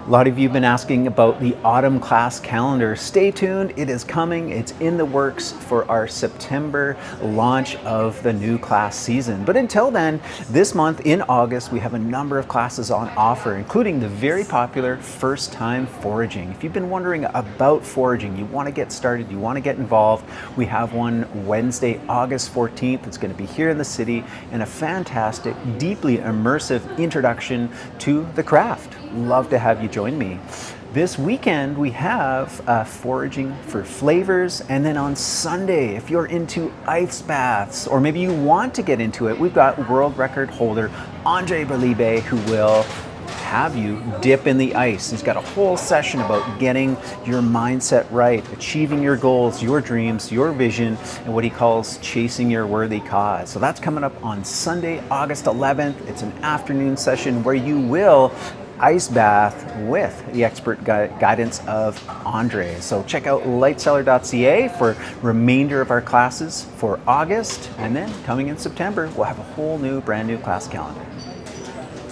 A lot of you have been asking about the autumn class calendar. Stay tuned, it is coming. It's in the works for our September launch of the new class season. But until then, this month in August, we have a number of classes on offer, including the very popular First Time Foraging. If you've been wondering about foraging, you want to get started, you want to get involved, we have one Wednesday, August 14th. It's going to be here in the city, and a fantastic, deeply immersive introduction to the craft. Love to have you join me. This weekend we have foraging for flavors, and then on Sunday, if you're into ice baths or maybe you want to get into it, we've got world record holder André Belibi, who will have you dip in the ice. He's got a whole session about getting your mindset right, achieving your goals, your dreams, your vision, and what he calls chasing your worthy cause. So that's coming up on Sunday, August 11th. It's an afternoon session where you will ice bath with the expert guidance of Andre. So check out lightseller.ca for remainder of our classes for August, and then coming in September, we'll have a whole new brand new class calendar.